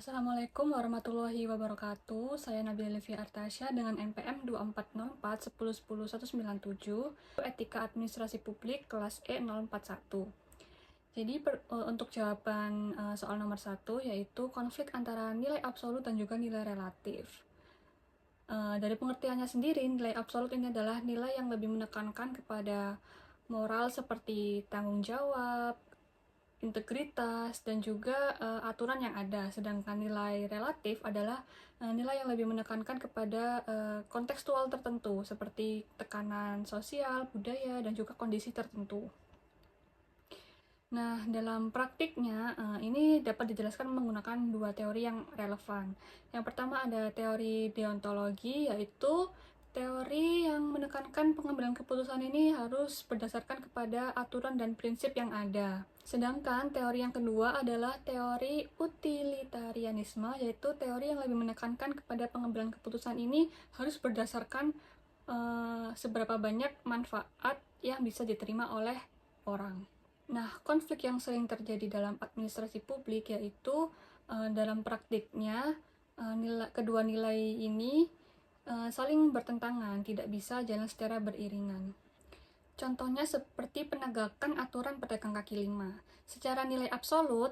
Assalamualaikum warahmatullahi wabarakatuh. Saya Nabila Livi Artasya dengan NPM 2404 Etika Administrasi Publik kelas E041. Jadi untuk jawaban soal nomor 1 yaitu konflik antara nilai absolut dan juga nilai relatif. Dari pengertiannya sendiri, nilai absolut ini adalah nilai yang lebih menekankan kepada moral seperti tanggung jawab, integritas, dan juga aturan yang ada. Sedangkan nilai relatif adalah nilai yang lebih menekankan kepada kontekstual tertentu seperti tekanan sosial, budaya, dan juga kondisi tertentu. Nah, dalam praktiknya ini dapat dijelaskan menggunakan dua teori yang relevan. Yang pertama ada teori deontologi, yaitu teori yang menekankan pengambilan keputusan ini harus berdasarkan kepada aturan dan prinsip yang ada. Sedangkan teori yang kedua adalah teori utilitarianisme, yaitu teori yang lebih menekankan kepada pengambilan keputusan ini harus berdasarkan seberapa banyak manfaat yang bisa diterima oleh orang. Nah, konflik yang sering terjadi dalam administrasi publik yaitu dalam praktiknya kedua nilai ini saling bertentangan, tidak bisa jalan secara beriringan. Contohnya seperti penegakan aturan pedagang kaki lima. Secara nilai absolut,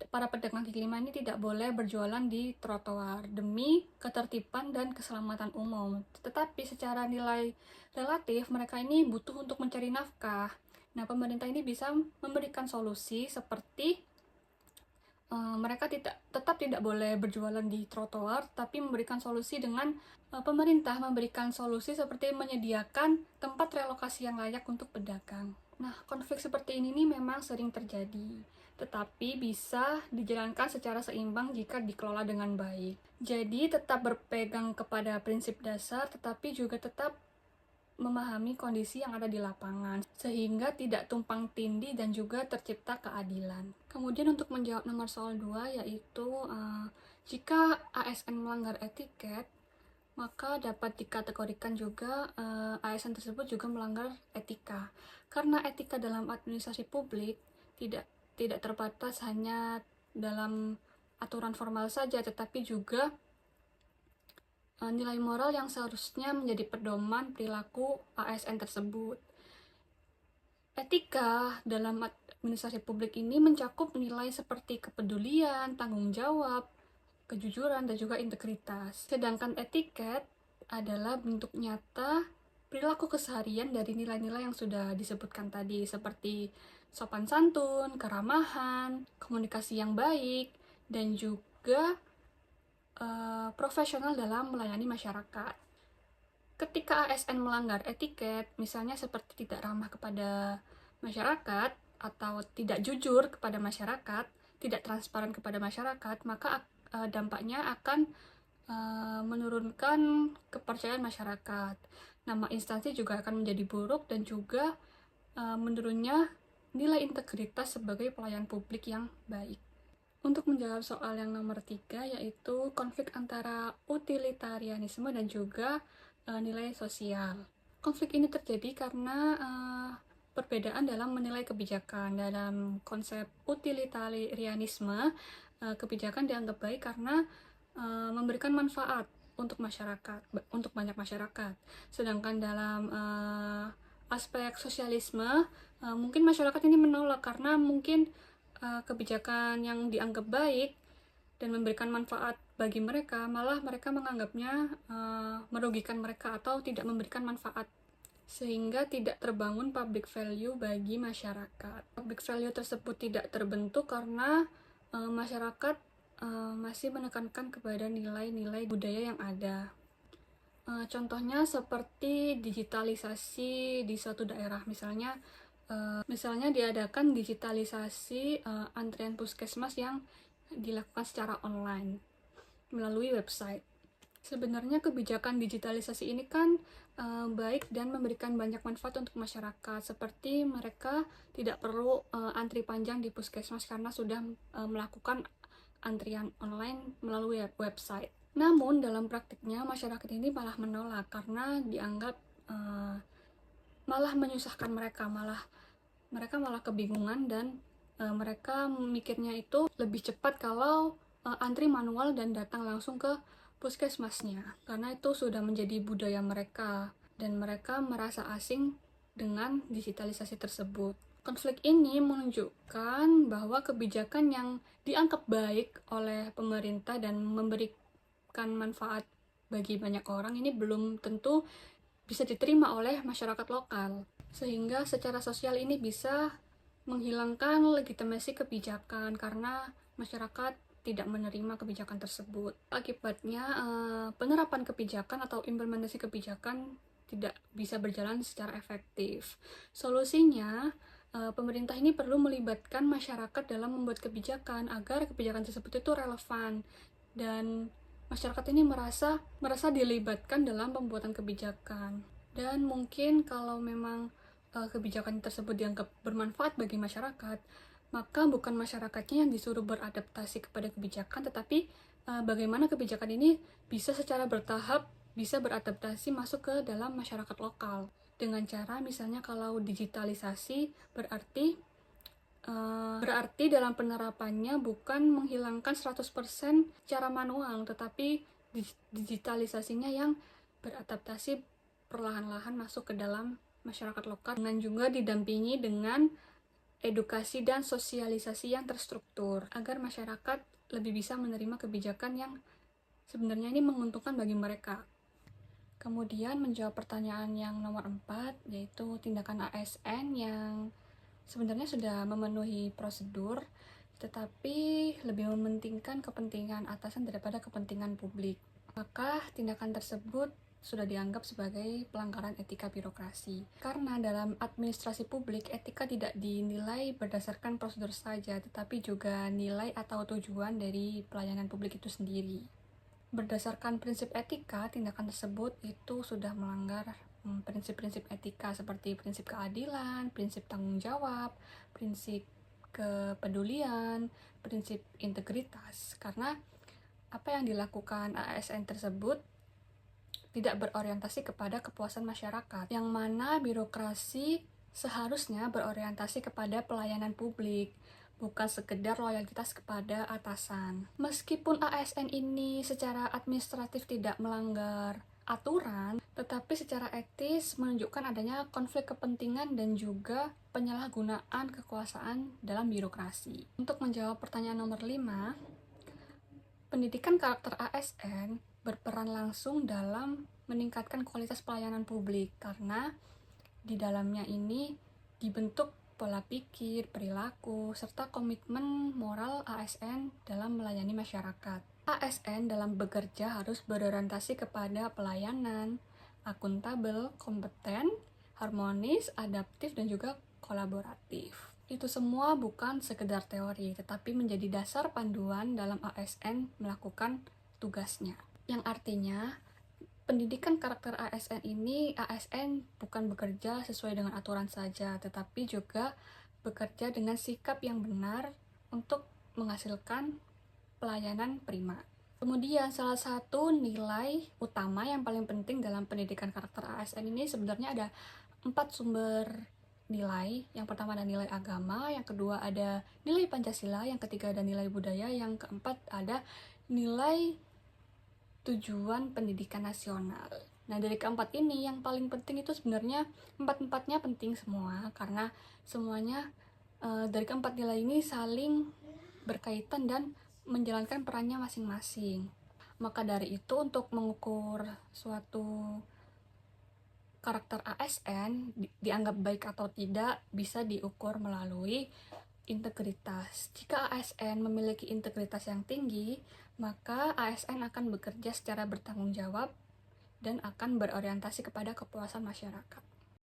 para pedagang kaki lima ini tidak boleh berjualan di trotoar demi ketertiban dan keselamatan umum. Tetapi secara nilai relatif, mereka ini butuh untuk mencari nafkah. Nah, pemerintah ini bisa memberikan solusi seperti mereka tetap tidak boleh berjualan di trotoar, tapi memberikan solusi dengan pemerintah memberikan solusi seperti menyediakan tempat relokasi yang layak untuk pedagang. Nah, konflik seperti ini nih memang sering terjadi, tetapi bisa dijalankan secara seimbang jika dikelola dengan baik. Jadi, tetap berpegang kepada prinsip dasar, tetapi juga tetap memahami kondisi yang ada di lapangan, sehingga tidak tumpang tindih dan juga tercipta keadilan. Kemudian untuk menjawab nomor soal 2, yaitu jika ASN melanggar etiket, maka dapat dikategorikan juga ASN tersebut juga melanggar etika. Karena etika dalam administrasi publik tidak terbatas hanya dalam aturan formal saja, tetapi juga nilai moral yang seharusnya menjadi pedoman perilaku ASN tersebut. Etika dalam administrasi publik ini mencakup nilai seperti kepedulian, tanggung jawab, kejujuran, dan juga integritas. Sedangkan etiket adalah bentuk nyata perilaku keseharian dari nilai-nilai yang sudah disebutkan tadi, seperti sopan santun, keramahan, komunikasi yang baik, dan juga profesional dalam melayani masyarakat. Ketika ASN melanggar etiket, misalnya seperti tidak ramah kepada masyarakat atau tidak jujur kepada masyarakat, tidak transparan kepada masyarakat, maka dampaknya akan menurunkan kepercayaan masyarakat. Nama instansi juga akan menjadi buruk dan juga menurunnya nilai integritas sebagai pelayan publik yang baik. Untuk menjawab soal yang nomor 3, yaitu konflik antara utilitarianisme dan juga nilai sosial. Konflik ini terjadi karena perbedaan dalam menilai kebijakan. Dalam konsep utilitarianisme, kebijakan dianggap baik karena memberikan manfaat untuk masyarakat, untuk banyak masyarakat. Sedangkan dalam aspek sosialisme, mungkin masyarakat ini menolak karena mungkin kebijakan yang dianggap baik dan memberikan manfaat bagi mereka, malah mereka menganggapnya merugikan mereka atau tidak memberikan manfaat, sehingga tidak terbangun public value bagi masyarakat. Public value tersebut tidak terbentuk karena masyarakat masih menekankan kepada nilai-nilai budaya yang ada. Contohnya seperti digitalisasi di suatu daerah, misalnya diadakan digitalisasi antrian puskesmas yang dilakukan secara online melalui website. Sebenarnya kebijakan digitalisasi ini kan baik dan memberikan banyak manfaat untuk masyarakat, seperti mereka tidak perlu antri panjang di puskesmas karena sudah melakukan antrian online melalui website. Namun dalam praktiknya masyarakat ini malah menolak karena dianggap malah menyusahkan mereka malah kebingungan dan mereka mikirnya itu lebih cepat kalau antri manual dan datang langsung ke puskesmasnya, karena itu sudah menjadi budaya mereka dan mereka merasa asing dengan digitalisasi tersebut. Konflik ini menunjukkan bahwa kebijakan yang dianggap baik oleh pemerintah dan memberikan manfaat bagi banyak orang ini belum tentu bisa diterima oleh masyarakat lokal, sehingga secara sosial ini bisa menghilangkan legitimasi kebijakan karena masyarakat tidak menerima kebijakan tersebut. Akibatnya, penerapan kebijakan atau implementasi kebijakan tidak bisa berjalan secara efektif. Solusinya, pemerintah ini perlu melibatkan masyarakat dalam membuat kebijakan agar kebijakan tersebut itu relevan dan masyarakat ini merasa dilibatkan dalam pembuatan kebijakan. Dan mungkin kalau memang kebijakan tersebut dianggap bermanfaat bagi masyarakat, maka bukan masyarakatnya yang disuruh beradaptasi kepada kebijakan, tetapi bagaimana kebijakan ini bisa secara bertahap bisa beradaptasi masuk ke dalam masyarakat lokal. Dengan cara misalnya kalau digitalisasi berarti dalam penerapannya bukan menghilangkan 100% cara manual, tetapi digitalisasinya yang beradaptasi perlahan-lahan masuk ke dalam masyarakat lokal, dengan juga didampingi dengan edukasi dan sosialisasi yang terstruktur agar masyarakat lebih bisa menerima kebijakan yang sebenarnya ini menguntungkan bagi mereka. Kemudian menjawab pertanyaan yang nomor 4, yaitu tindakan ASN yang sebenarnya sudah memenuhi prosedur, tetapi lebih mementingkan kepentingan atasan daripada kepentingan publik. Maka tindakan tersebut sudah dianggap sebagai pelanggaran etika birokrasi. Karena dalam administrasi publik, etika tidak dinilai berdasarkan prosedur saja, tetapi juga nilai atau tujuan dari pelayanan publik itu sendiri. Berdasarkan prinsip etika, tindakan tersebut itu sudah melanggar prinsip-prinsip etika seperti prinsip keadilan, prinsip tanggung jawab, prinsip kepedulian, prinsip integritas. Karena apa yang dilakukan ASN tersebut tidak berorientasi kepada kepuasan masyarakat, yang mana birokrasi seharusnya berorientasi kepada pelayanan publik, bukan sekedar loyalitas kepada atasan. Meskipun ASN ini secara administratif tidak melanggar aturan, tetapi secara etis menunjukkan adanya konflik kepentingan dan juga penyalahgunaan kekuasaan dalam birokrasi. Untuk menjawab pertanyaan nomor 5, pendidikan karakter ASN berperan langsung dalam meningkatkan kualitas pelayanan publik karena di dalamnya ini dibentuk pola pikir, perilaku, serta komitmen moral ASN dalam melayani masyarakat. ASN dalam bekerja harus berorientasi kepada pelayanan, akuntabel, kompeten, harmonis, adaptif, dan juga kolaboratif. Itu semua bukan sekedar teori, tetapi menjadi dasar panduan dalam ASN melakukan tugasnya. Yang artinya, pendidikan karakter ASN ini, ASN bukan bekerja sesuai dengan aturan saja, tetapi juga bekerja dengan sikap yang benar untuk menghasilkan pelayanan prima. Kemudian salah satu nilai utama yang paling penting dalam pendidikan karakter ASN ini sebenarnya ada 4 sumber nilai. Yang pertama ada nilai agama, yang kedua ada nilai Pancasila, yang ketiga ada nilai budaya, yang keempat ada nilai tujuan pendidikan nasional. Nah, dari keempat ini yang paling penting itu sebenarnya empat-empatnya penting semua, karena semuanya dari keempat nilai ini saling berkaitan dan menjalankan perannya masing-masing. Maka dari itu untuk mengukur suatu karakter ASN dianggap baik atau tidak bisa diukur melalui integritas. Jika ASN memiliki integritas yang tinggi, maka ASN akan bekerja secara bertanggung jawab dan akan berorientasi kepada kepuasan masyarakat.